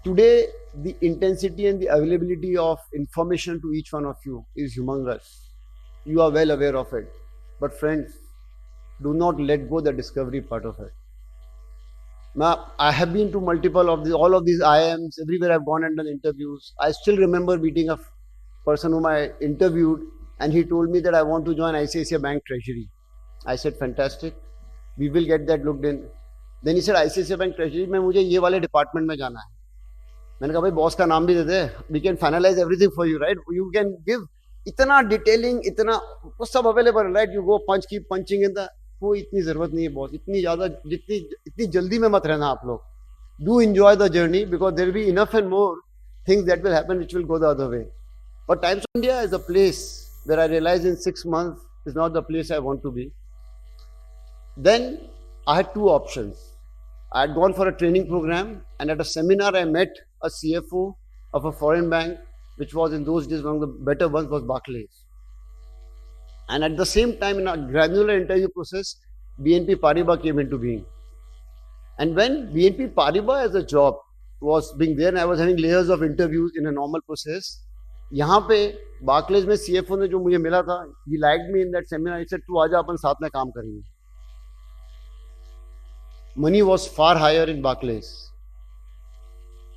Today, the intensity and the availability of information to each one of you is humongous. You are well aware of it. But friends, do not let go the discovery part of it. Now, I have been to multiple of all of these IIMs, everywhere I've gone and done interviews. I still remember meeting a person whom I interviewed, and he told me that I want to join ICICI Bank Treasury. I said, fantastic. We will get that looked in. Then he said, ICICI Bank Treasury में मुझे ये वाले department में जाना है. मैंने कहा भाई बॉस का नाम भी दे दे. We can finalize everything for you, right? You can give इतना डिटेलिंग, इतना वो सब अवेलेबल है, right? You go keep punching in the. कोई इतनी जरूरत नहीं है बॉस. इतनी ज़्यादा इतनी जल्दी में मत रहना आप लोग. Do enjoy the journey because there will be enough and more things that will happen which will go the other way. But Times of India is a place where I realized in 6 months is not the place I want to be. Then I had 2 options. I had gone for a training program, and at a seminar I met a CFO of a foreign bank, which was in those days one of the better ones, was Barclays. And at the same time, in a granular interview process, BNP Paribas came into being. And when BNP Paribas as a job was being there, and I was having layers of interviews in a normal process, यहाँ पे Barclays में CFO ने जो मुझे मिला था, he liked me in that seminar. He said, तू आजा अपन साथ में काम करेंगे. Money was far higher in Barclays.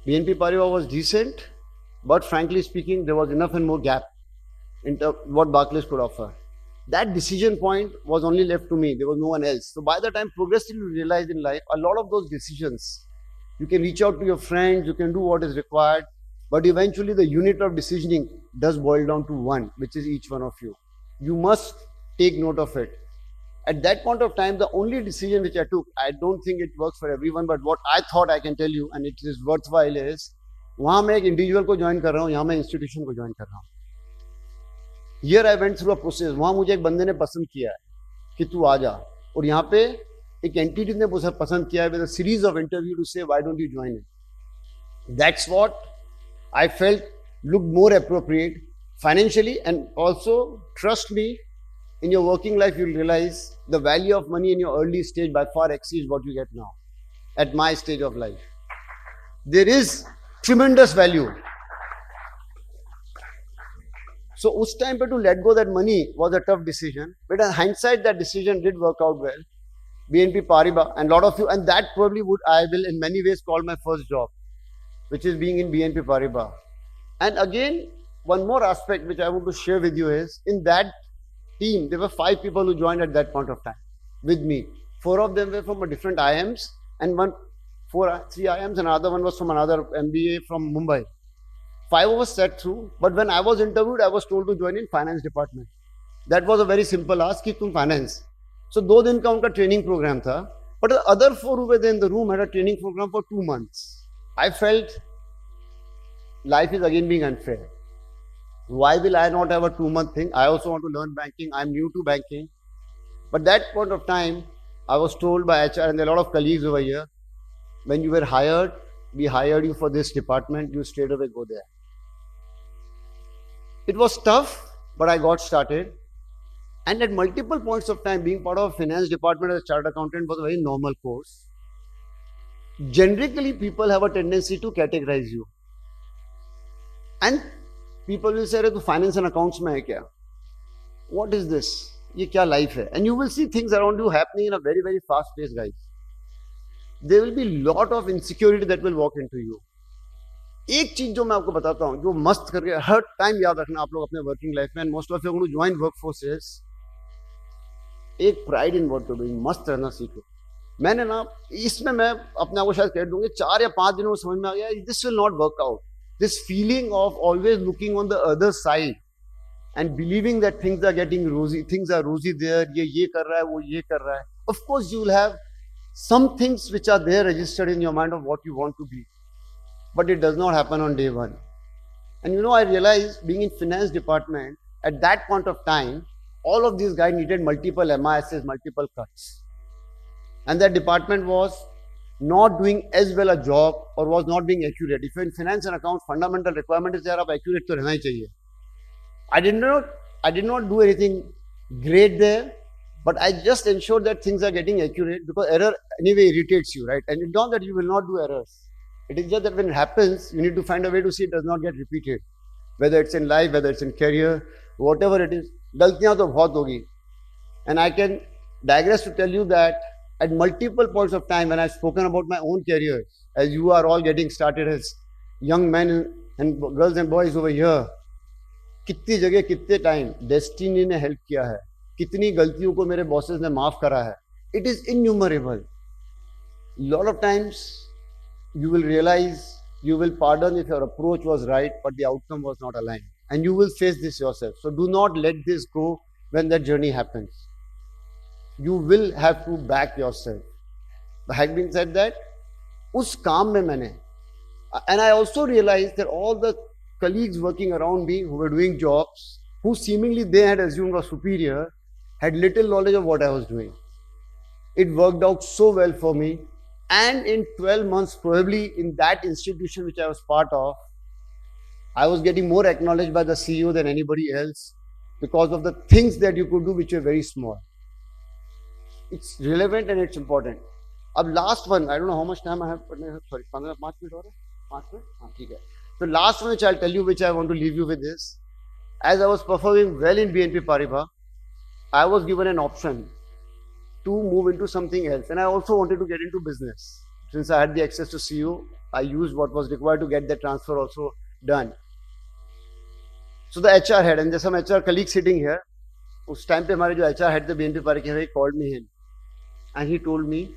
BNP Paribas was decent, but frankly speaking, there was enough and more gap in what Barclays could offer. That decision point was only left to me. There was no one else. So by the time progressively realized in life, a lot of those decisions, you can reach out to your friends, you can do what is required, but eventually the unit of decisioning does boil down to one, which is each one of you. You must take note of it. At that point of time, the only decision which I took, I don't think it works for everyone, but what I thought I can tell you, and it is worthwhile, is वहाँ मैं एक individual को join कर रहा हूँ, यहाँ मैं institution को ज्वाइन कर रहा हूँ. Here I went through a process. वहाँ मुझे एक बंदे ने पसंद किया है कि तू आ जा. और यहाँ पे एक एंटिटी ने मुझे पसंद किया with a series of interview to say why don't you join it. That's what I felt looked more appropriate financially, and also trust me, in your working life you'll realize the value of money in your early stage by far exceeds what you get now. At my stage of life, there is tremendous value. So us time to let go that money was a tough decision, but in hindsight that decision did work out well. BNP Paribas, and lot of you, and that probably would I will in many ways call my first job, which is being in BNP Paribas. And again, one more aspect which I want to share with you is, in that team, there were 5 people who joined at that point of time with me. 4 of them were from different IIMs, and 3 IIMs, and another one was from another MBA from Mumbai. 5 of us sat through, but when I was interviewed, I was told to join in finance department. That was a very simple ask, कि तुम finance. So 2 दिन का उनका training program था, but the other 4 who were there in the room had a training program for 2 months. I felt life is again being unfair. Why will I not have a 2-month thing? I also want to learn banking. I'm new to banking. But that point of time, I was told by HR and there are a lot of colleagues over here, when you were hired, we hired you for this department, you straight away go there. It was tough, but I got started. And at multiple points of time, being part of a finance department as a chartered accountant was a very normal course. Generically, people have a tendency to categorize you. And people will say, "अरे finance and accounts में है क्या? What is this? ये क्या life है?" And you will see things around you happening in a very, very fast pace, guys. There will be lot of insecurity that will walk into you. एक चीज जो मैं आपको बताता हूँ, जो मस्त करके हर टाइम याद रखना आप लोग अपने वर्किंग लाइफ में, and most of you who join workforces, एक pride in what you're doing, मस्त रहना सीखो. मैंने ना इसमें मैं अपने आप को शायद कह दूंगी 4 या 5 दिनों में समझ में आ गया, this will not work out. This feeling of always looking on the other side and believing that things are getting rosy, things are rosy there, ये कर रहा है, वो ये कर रहा है. Of course, you will have some things which are there registered in your mind of what you want to be, but it does not happen on day one. And you know, I realized being in finance department at that point of time, all of these guys needed multiple MISs, multiple cuts, and that department was not doing as well a job or was not being accurate. If you're in finance and accounts, fundamental requirement is there, आप accurate तो रहना ही चाहिए. I did not do anything great there, but I just ensured that things are getting accurate, because error anyway irritates you, right? And it's not that you will not do errors. It is just that when it happens, you need to find a way to see it does not get repeated. Whether it's in life, whether it's in career, whatever it is, गलतियां तो बहुत होगी. And I can digress to tell you that at multiple points of time when I've spoken about my own career, as you are all getting started as young men and girls and boys over here, कितनी जगह कितने time destiny ने help किया है, कितनी गलतियों को मेरे बॉसेस ने माफ करा है. It is innumerable. Lot of times you will realize, you will pardon if your approach was right, but the outcome was not aligned, and you will face this yourself. So do not let this go when that journey happens. You will have to back yourself. But having said that, उस काम में मैंने, and I also realized that all the colleagues working around me who were doing jobs, who seemingly they had assumed were superior, had little knowledge of what I was doing. It worked out so well for me, and in 12 months, probably in that institution which I was part of, I was getting more acknowledged by the CEO than anybody else because of the things that you could do which were very small. It's relevant and it's important. अब last one, I don't know how much time I have, sorry, 5 minutes और है? 5 minute? हाँ, ठीक है. The last one which I'll tell you, which I want to leave you with is, as I was performing well in BNP Paribas, I was given an option to move into something else, and I also wanted to get into business. Since I had the access to CEO, I used what was required to get the transfer also done. So the HR head, and there's some HR colleagues sitting here, उस time पे हमारे जो HR head थे BNP Paribas, he called me in, and he told me,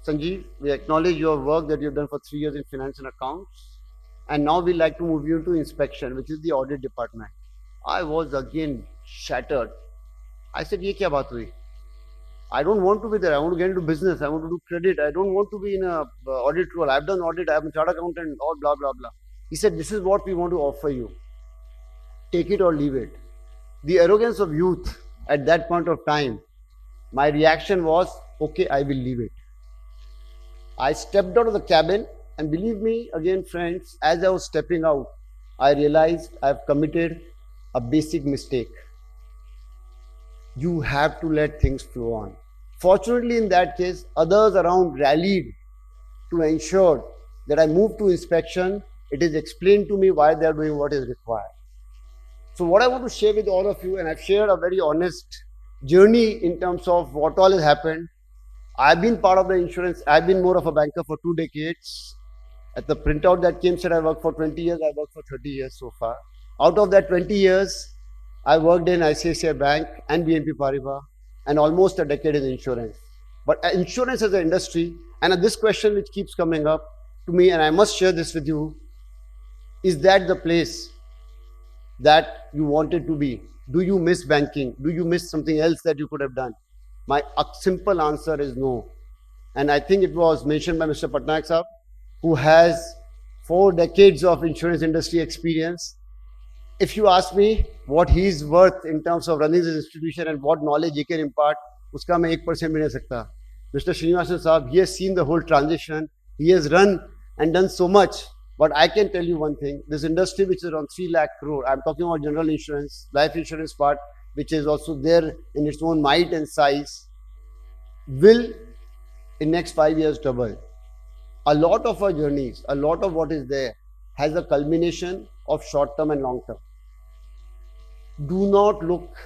Sanjeev, we acknowledge your work that you've done for 3 years in finance and accounts, and now we'd like to move you to inspection, which is the audit department. I was again shattered. I said, ये क्या बात हुई? I don't want to be there. I want to get into business. I want to do credit. I don't want to be in a audit role. I've done audit. I'm a chartered accountant. All blah blah blah. He said, this is what we want to offer you. Take it or leave it. The arrogance of youth at that point of time My reaction was, okay, I will leave it. I stepped out of the cabin, and believe me, again, friends, as I was stepping out, I realized I've committed a basic mistake. You have to let things flow on. Fortunately, in that case, others around rallied to ensure that I moved to inspection. It is explained to me why they are doing what is required. So what I want to share with all of you, and I've shared a very honest journey in terms of what all has happened. I've been part of the insurance. I've been more of a banker for 2 decades. At the printout that came said I worked for 20 years. I worked for 30 years so far. Out of that 20 years, I worked in ICICI Bank and BNP Paribas, and almost a decade in insurance. But insurance as an industry, and this question which keeps coming up to me, and I must share this with you, is that the place that you wanted to be? Do you miss banking? Do you miss something else that you could have done? My simple answer is no. And I think it was mentioned by Mr. Patnaik Saab, who has 4 decades of insurance industry experience. If you ask me what he's worth in terms of running this institution and what knowledge he can impart, uska main 1% bhi nahi sakta. Mr. Srinivasan Saab, he has seen the whole transition. He has run and done so much. But I can tell you one thing, this industry which is around 3 lakh crore, I'm talking about general insurance, life insurance part, which is also there in its own might and size, will in next 5 years double. A lot of our journeys, a lot of what is there has a culmination of short term and long term. Do not look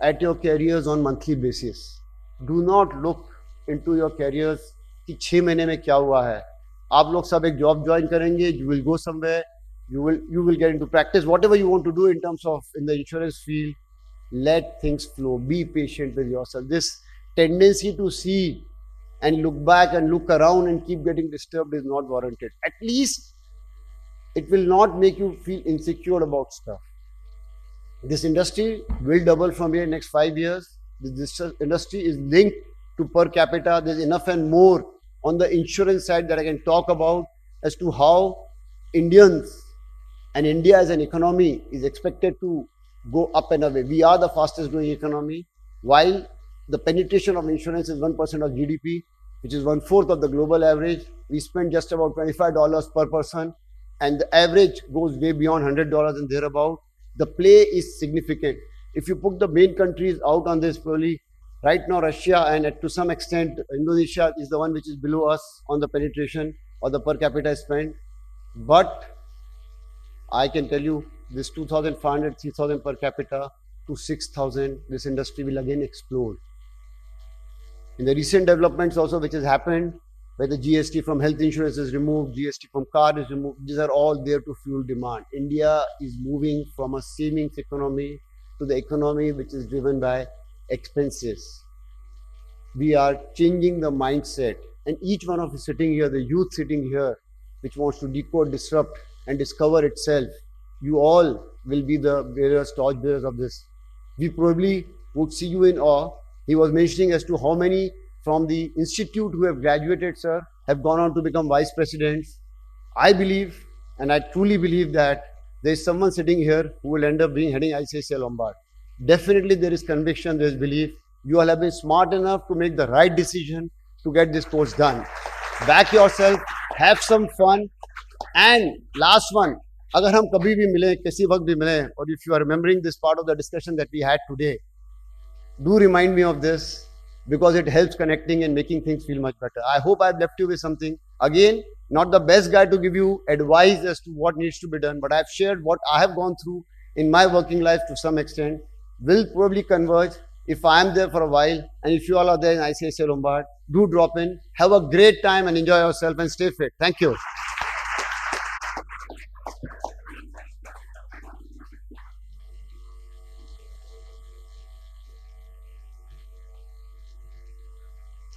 at your careers on monthly basis. Do not look into your careers कि 6 महीने में क्या हुआ है. आप लोग सब एक जॉब ज्वाइन करेंगे, you will go somewhere, you will get into practice, whatever you want to do in terms of in the insurance field. Let things flow. Be patient with yourself. This tendency to see and look back and look around and keep getting disturbed is not warranted. At least it will not make you feel insecure about stuff. This industry will double from here next 5 years. This industry is linked to per capita. There's enough and more on the insurance side that I can talk about as to how Indians and India as an economy is expected to go up and away. We are the fastest growing economy, while the penetration of insurance is 1% of GDP, which is 1/4 of the global average. We spend just about $25 per person, and the average goes way beyond $100 and thereabout. The play is significant. If you put the main countries out on this, probably right now Russia and to some extent Indonesia is the one which is below us on the penetration or the per capita spend. But I can tell you this 2,500, 3,000 per capita to 6,000, this industry will again explode. In the recent developments also which has happened, where the GST from health insurance is removed, GST from car is removed, these are all there to fuel demand. India is moving from a savings economy to the economy which is driven by expenses. We are changing the mindset, and each one of us sitting here, the youth sitting here, which wants to decode, disrupt and discover itself, you all will be the bearers, torch bearers of this. We probably would see you in awe. He was mentioning as to how many from the institute who have graduated, sir, have gone on to become vice presidents. I believe, and I truly believe, that there is someone sitting here who will end up being heading ICICI Lombard. Definitely there is conviction, there is belief. You all have been smart enough to make the right decision to get this course done. Back yourself, have some fun, and last one, agar hum kabhi bhi mile, kisi waqt bhi mile, or if you are remembering this part of the discussion that we had today, do remind me of this, because it helps connecting and making things feel much better. I hope I've left you with something. Again, not the best guy to give you advice as to what needs to be done, but I've shared what I have gone through in my working life to some extent. Will probably converge if I am there for a while, and if you all are there in ICICI Lombard, do drop in. Have a great time and enjoy yourself and stay fit. Thank you.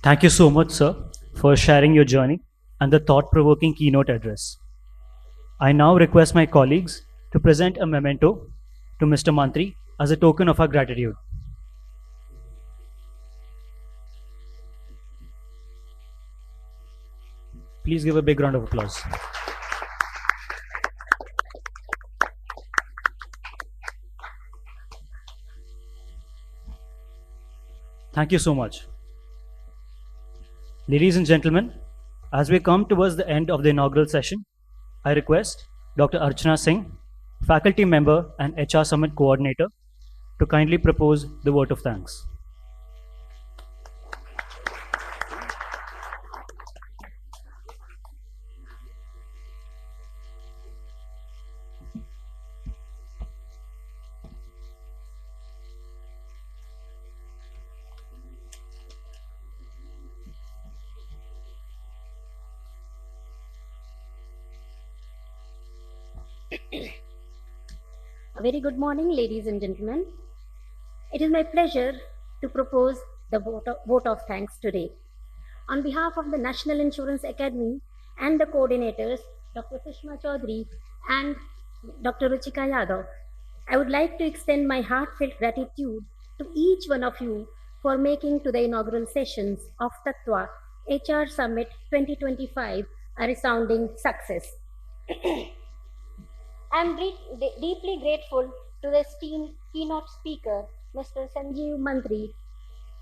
Thank you so much, sir, for sharing your journey and the thought-provoking keynote address. I now request my colleagues to present a memento to Mr. Mantri as a token of our gratitude. Please give a big round of applause. Thank you so much. Ladies and gentlemen, as we come towards the end of the inaugural session, I request Dr. Archana Singh, faculty member and HR Summit coordinator, to kindly propose the vote of thanks. A very good morning, ladies and gentlemen. It is my pleasure to propose the vote of thanks today. On behalf of the National Insurance Academy and the coordinators, Dr. Sushma Chaudhary and Dr. Ruchika Yadav, I would like to extend my heartfelt gratitude to each one of you for making to the inaugural sessions of Tatva HR Summit 2025 a resounding success. I am deeply grateful to the esteemed keynote speaker, Mr. Sanjeev Mantri,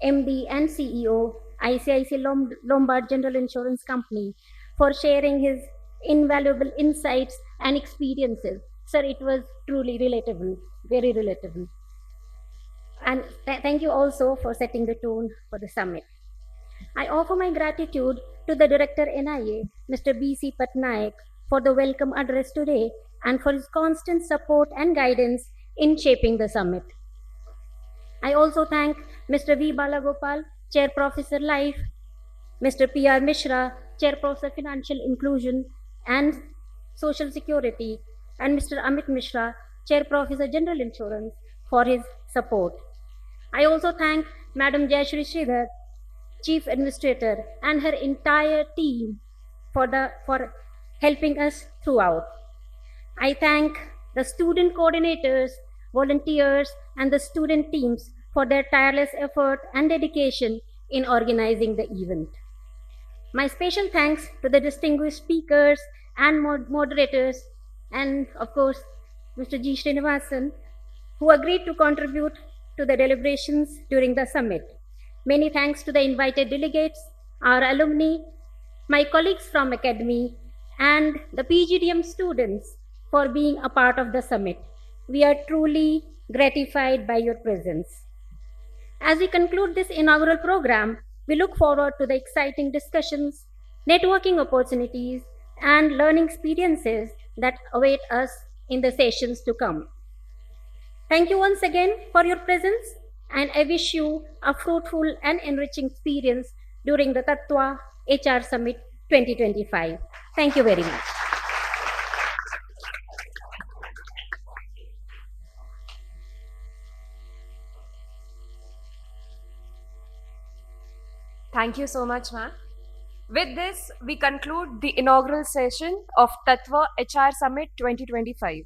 MD and CEO, ICICI Lombard General Insurance Company, for sharing his invaluable insights and experiences. Sir, it was truly relatable, very relatable. And thank you also for setting the tone for the summit. I offer my gratitude to the Director NIA, Mr. B.C. Patnaik, for the welcome address today and for his constant support and guidance in shaping the summit. I also thank Mr. V. Balagopal, Chair Professor Life, Mr. P.R. Mishra, Chair Professor Financial Inclusion and Social Security, and Mr. Amit Mishra, Chair Professor General Insurance, for his support. I also thank Madam Jayashri Sridhar, Chief Administrator, and her entire team for helping us throughout. I thank the student coordinators, volunteers, and the student teams for their tireless effort and dedication in organizing the event. My special thanks to the distinguished speakers and moderators, and of course, Mr. G. Srinivasan, who agreed to contribute to the deliberations during the summit. Many thanks to the invited delegates, our alumni, my colleagues from Academy, and the PGDM students for being a part of the summit. We are truly gratified by your presence. As we conclude this inaugural program, we look forward to the exciting discussions, networking opportunities, and learning experiences that await us in the sessions to come. Thank you once again for your presence, and I wish you a fruitful and enriching experience during the Tatva HR Summit 2025. Thank you very much. Thank you so much, ma'am. With this, we conclude the inaugural session of Tatva HR Summit 2025.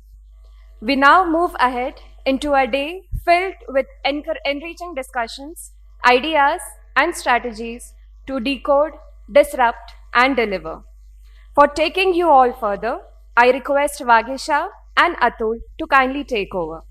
We now move ahead into a day filled with enriching discussions, ideas, and strategies to decode, disrupt, and deliver. For taking you all further, I request Vagisha and Atul to kindly take over.